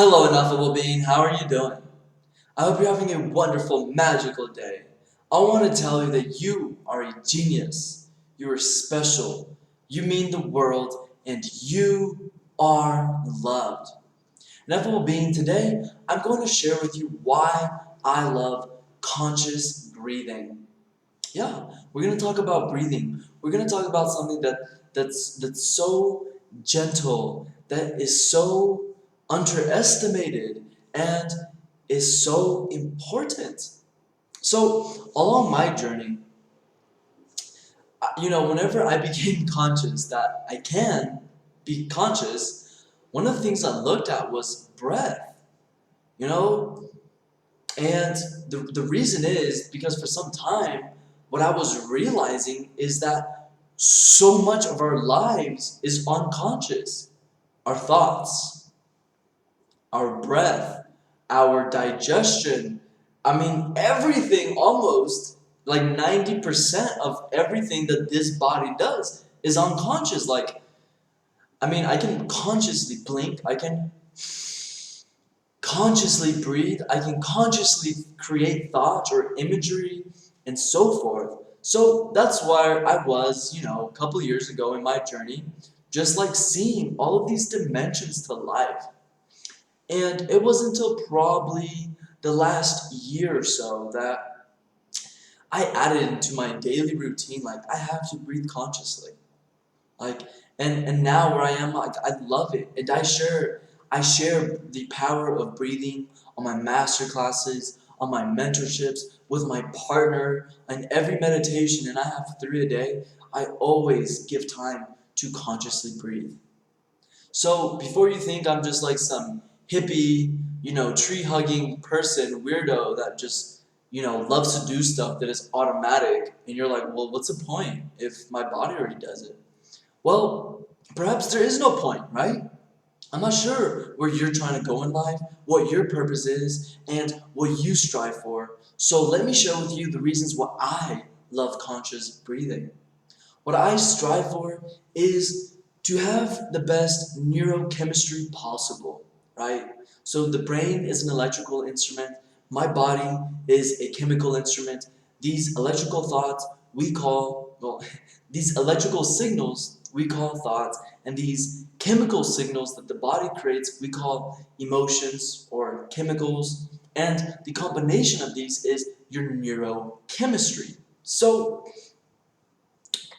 Hello, ineffable being. How are you doing? I hope you're having a wonderful, magical day. I want to tell you that you are a genius. You are special. You mean the world, and you are loved. Ineffable being, today I'm going to share with you why I love conscious breathing. Yeah, we're going to talk about breathing. We're going to talk about something that's so gentle, that is so underestimated, and is so important. So, along my journey, whenever I became conscious that I can be conscious, one of the things I looked at was breath. You know, and the reason is because for some time, what I was realizing is that so much of our lives is unconscious. Our thoughts, our breath, our digestion. I mean, everything almost, like 90% of everything that this body does is unconscious. I can consciously blink, I can consciously breathe, I can consciously create thoughts or imagery and so forth. So that's where I was, a couple years ago in my journey, just like seeing all of these dimensions to life. And it wasn't until probably the last year or so that I added into my daily routine, like I have to breathe consciously. Like and now where I am, like I love it. And I share the power of breathing on my master classes, on my mentorships, with my partner, and every meditation, and I have 3 a day, I always give time to consciously breathe. So before you think I'm just like some hippie, tree hugging person, weirdo that just, loves to do stuff that is automatic, and you're like, well, what's the point if my body already does it? Well, perhaps there is no point, right? I'm not sure where you're trying to go in life, what your purpose is, and what you strive for. So let me share with you the reasons why I love conscious breathing. What I strive for is to have the best neurochemistry possible, right? So the brain is an electrical instrument, my body is a chemical instrument. These electrical thoughts we call, well, these electrical signals we call thoughts, and these chemical signals that the body creates we call emotions or chemicals, and the combination of these is your neurochemistry. So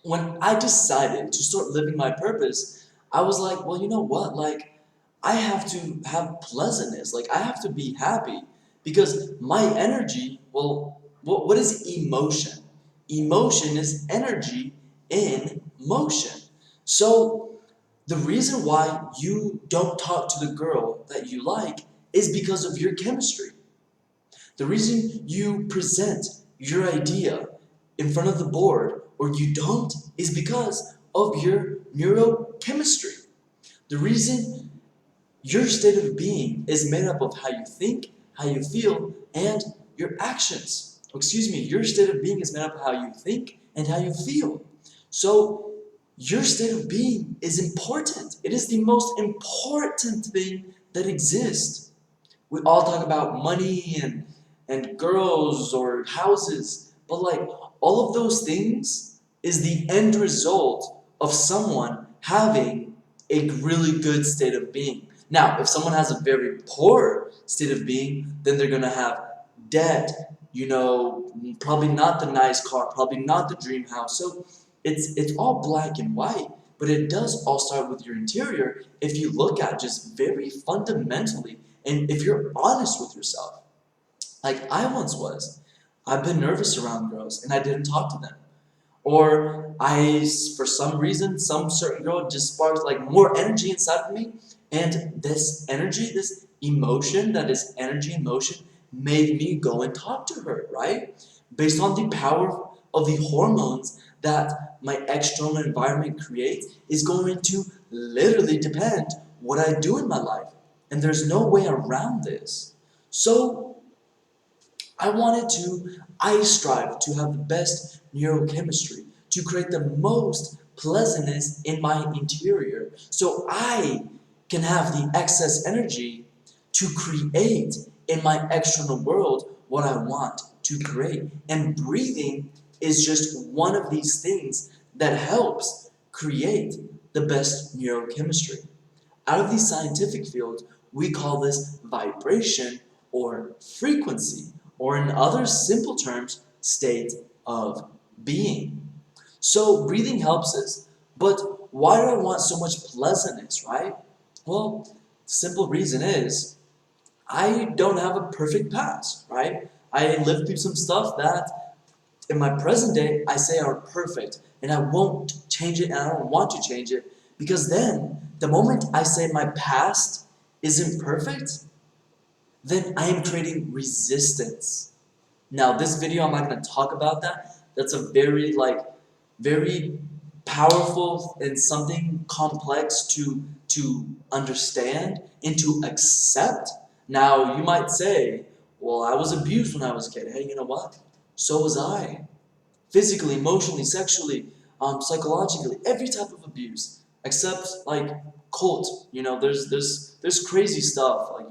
when I decided to start living my purpose, I was like, well, you know what? Like, I have to have pleasantness. Like, I have to be happy because my energy, well, what is emotion? Emotion is energy in motion. So, the reason why you don't talk to the girl that you like is because of your chemistry. The reason you present your idea in front of the board or you don't is because of your neurochemistry. The reason your state of being is made up of how you think, how you feel, and your actions. Excuse me, your state of being is made up of how you think and how you feel. So, your state of being is important. It is the most important thing that exists. We all talk about money and girls or houses, but like all of those things is the end result of someone having a really good state of being. Now, if someone has a very poor state of being, then they're gonna have debt, probably not the nice car, probably not the dream house. So it's all black and white, but it does all start with your interior if you look at just very fundamentally and if you're honest with yourself. Like I once was. I've been nervous around girls and I didn't talk to them. Or for some reason, some certain girl just sparked like more energy inside of me. And this energy, this emotion that is energy and motion made me go and talk to her, right? Based on the power of the hormones that my external environment creates is going to literally depend what I do in my life. And there's no way around this. So I strive to have the best neurochemistry, to create the most pleasantness in my interior, so I can have the excess energy to create in my external world what I want to create. And breathing is just one of these things that helps create the best neurochemistry. Out of these scientific fields, we call this vibration or frequency, or in other simple terms, state of being. So breathing helps us, but why do I want so much pleasantness, right? Well, the simple reason is I don't have a perfect past, right? I lived through some stuff that in my present day I say are perfect, and I won't change it, and I don't want to change it, because then the moment I say my past isn't perfect, then I am creating resistance. Now, this video, I'm not going to talk about that. That's a very powerful and something complex to understand and to accept. Now, you might say, well, I was abused when I was a kid. Hey, you know what? So was I. Physically, emotionally, sexually, psychologically, every type of abuse, except like cult. There's crazy stuff like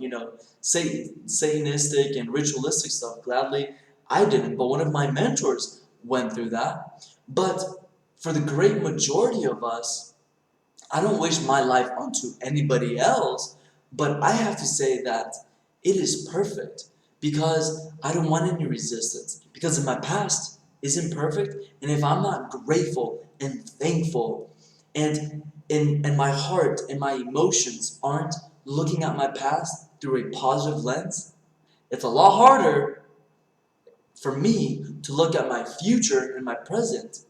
Satanistic and ritualistic stuff. Gladly, I didn't, but one of my mentors went through that. But for the great majority of us, I don't wish my life onto anybody else, but I have to say that it is perfect because I don't want any resistance. Because in my past isn't perfect, and if I'm not grateful and thankful, and my heart and my emotions aren't looking at my past through a positive lens, it's a lot harder for me to look at my future and my present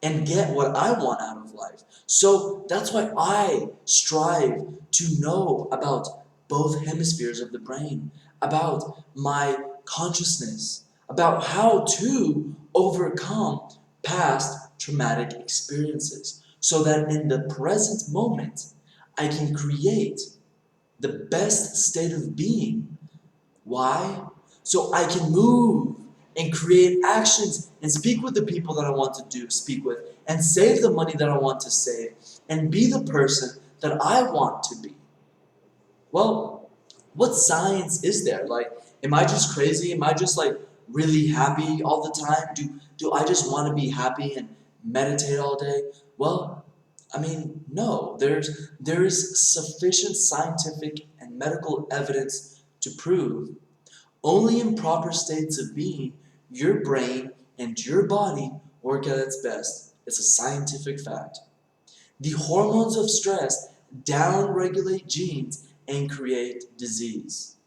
and get what I want out of life. So that's why I strive to know about both hemispheres of the brain, about my consciousness, about how to overcome past traumatic experiences, so that in the present moment, I can create the best state of being. Why? So I can move and create actions and speak with the people that I want to speak with, and save the money that I want to save, and be the person that I want to be. Well, what science is there? Like, am I just crazy? Am I just like really happy all the time? Do I just want to be happy and meditate all day? Well, I mean, no. There is sufficient scientific and medical evidence to prove only in proper states of being, your brain and your body work at its best. It's a scientific fact. The hormones of stress downregulate genes and create disease.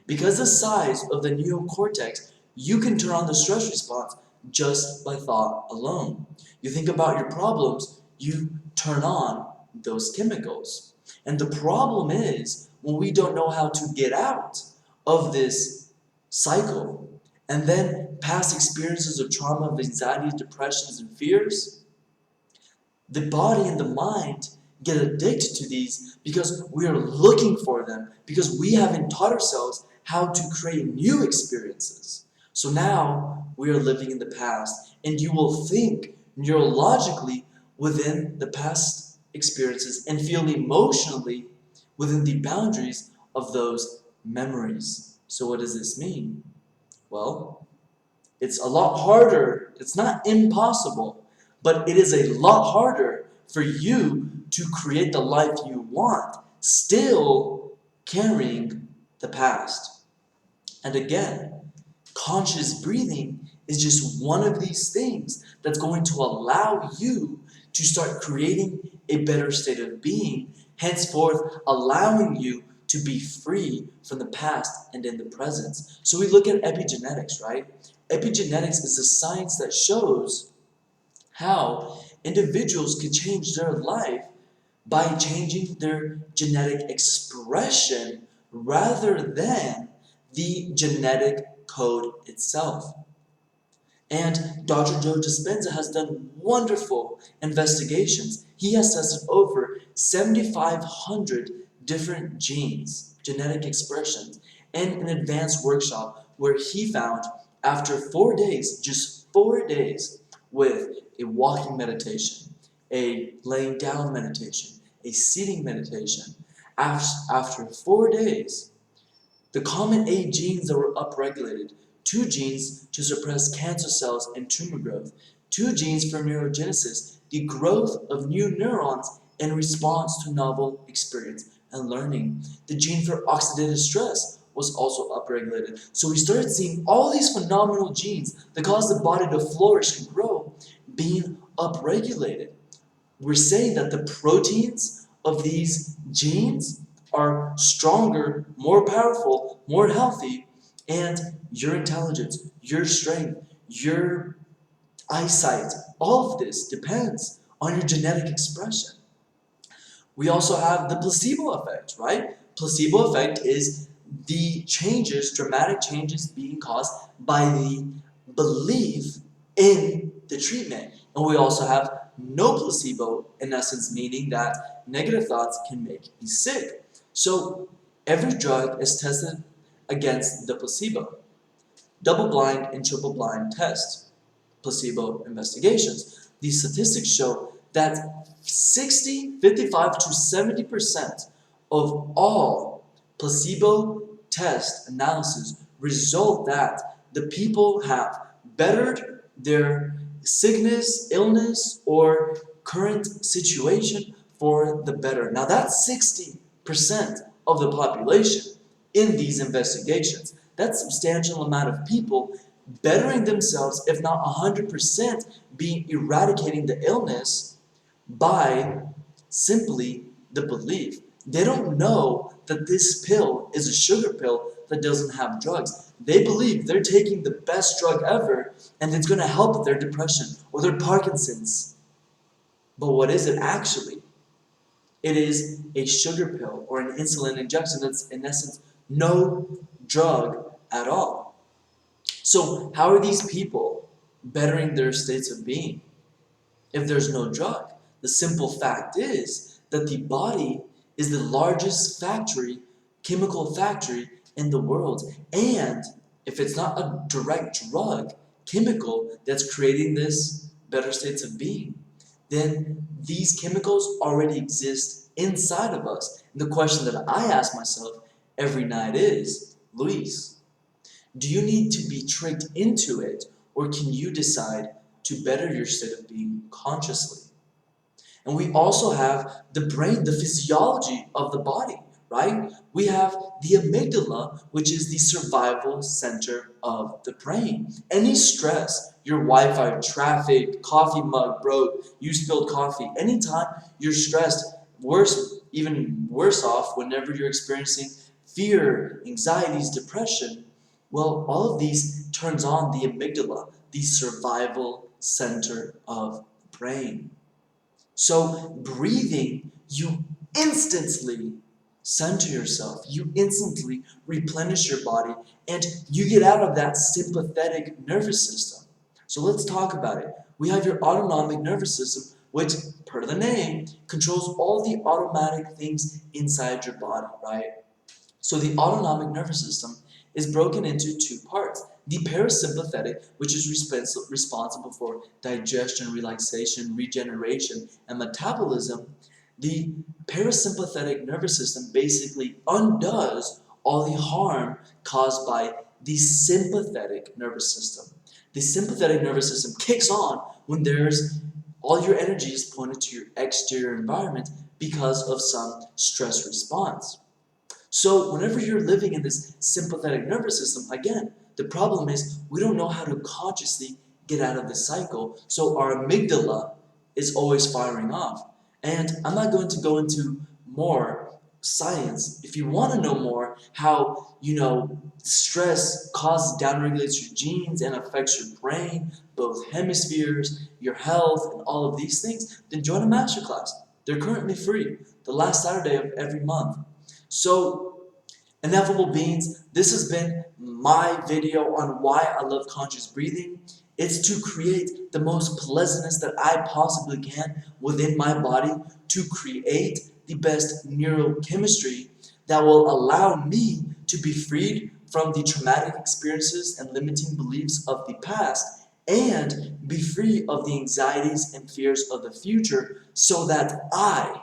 Because the size of the neocortex, you can turn on the stress response just by thought alone. You think about your problems, you turn on those chemicals. And the problem is, when we don't know how to get out of this cycle, and then past experiences of trauma, of anxieties, depressions, and fears, the body and the mind get addicted to these because we are looking for them, because we haven't taught ourselves how to create new experiences. So now we are living in the past, and you will think neurologically within the past experiences and feel emotionally within the boundaries of those memories. So what does this mean? Well, it's a lot harder. It's not impossible, but it is a lot harder for you to create the life you want, still carrying the past. And again, conscious breathing is just one of these things that's going to allow you to start creating a better state of being, henceforth allowing you to be free from the past and in the present. So we look at epigenetics, right? Epigenetics is a science that shows how individuals can change their life by changing their genetic expression rather than the genetic code itself. And Dr. Joe Dispenza has done wonderful investigations. He has tested over 7,500 different genes, genetic expressions, in an advanced workshop where he found after 4 days, just 4 days, with a walking meditation, a laying down meditation, a seating meditation, after 4 days, the common 8 genes that were upregulated, 2 genes to suppress cancer cells and tumor growth, 2 genes for neurogenesis, the growth of new neurons in response to novel experience and learning. The gene for oxidative stress was also upregulated. So we started seeing all these phenomenal genes that cause the body to flourish and grow being upregulated. We're saying that the proteins of these genes are stronger, more powerful, more healthy, and your intelligence, your strength, your eyesight, all of this depends on your genetic expression. We also have the placebo effect, right? Placebo effect is the changes, dramatic changes being caused by the belief in the treatment. And we also have no placebo, in essence, meaning that negative thoughts can make you sick. So every drug is tested against the placebo. Double-blind and triple-blind tests, placebo investigations. These statistics show that 55 to 70% of all placebo test analysis result that the people have bettered their sickness, illness, or current situation for the better. Now that's 60% of the population in these investigations. That's a substantial amount of people bettering themselves, if not 100%, being eradicating the illness by simply the belief. They don't know that this pill is a sugar pill that doesn't have drugs. They believe they're taking the best drug ever and it's going to help their depression or their Parkinson's. But what is it actually? It is a sugar pill or an insulin injection that's in essence no drug at all. So how are these people bettering their states of being if there's no drug? The simple fact is that the body is the largest factory, chemical factory in the world. And if it's not a direct drug, chemical that's creating this better states of being, then these chemicals already exist inside of us. And the question that I ask myself every night is, Luis, do you need to be tricked into it, or can you decide to better your state of being consciously? And we also have the brain, the physiology of the body, right? We have the amygdala, which is the survival center of the brain. Any stress, your Wi-Fi, traffic, coffee mug broke, you spilled coffee, anytime you're stressed, even worse off whenever you're experiencing fear, anxieties, depression, well, all of these turns on the amygdala, the survival center of the brain. So breathing, you instantly center yourself, you instantly replenish your body, and you get out of that sympathetic nervous system. So let's talk about it. We have your autonomic nervous system, which, per the name, controls all the automatic things inside your body, right? So the autonomic nervous system is broken into 2 parts. The parasympathetic, which is responsible for digestion, relaxation, regeneration, and metabolism. The parasympathetic nervous system basically undoes all the harm caused by the sympathetic nervous system. The sympathetic nervous system kicks on when there's all your energy is pointed to your exterior environment because of some stress response. So whenever you're living in this sympathetic nervous system, again, the problem is we don't know how to consciously get out of this cycle. So our amygdala is always firing off. And I'm not going to go into more science. If you want to know more how, stress causes downregulates your genes and affects your brain, both hemispheres, your health, and all of these things, then join a masterclass. They're currently free, the last Saturday of every month. So, ineffable beings, this has been my video on why I love conscious breathing. It's to create the most pleasantness that I possibly can within my body, to create the best neurochemistry that will allow me to be freed from the traumatic experiences and limiting beliefs of the past, and be free of the anxieties and fears of the future, so that I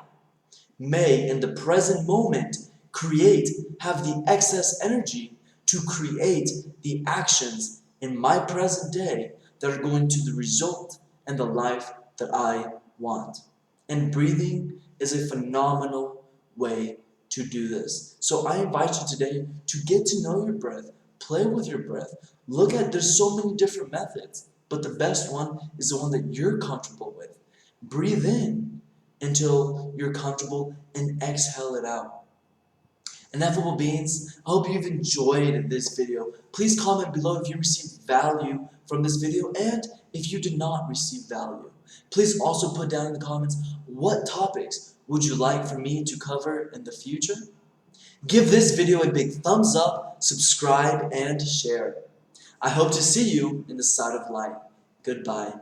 may, in the present moment, create, have the excess energy to create the actions in my present day that are going to the result and the life that I want. And breathing is a phenomenal way to do this. So I invite you today to get to know your breath, play with your breath, look at, there's so many different methods, but the best one is the one that you're comfortable with. Breathe in until you're comfortable and exhale it out. Ineffable beings, I hope you've enjoyed this video. Please comment below if you received value from this video and if you did not receive value. Please also put down in the comments what topics would you like for me to cover in the future. Give this video a big thumbs up, subscribe, and share. I hope to see you in the side of light. Goodbye.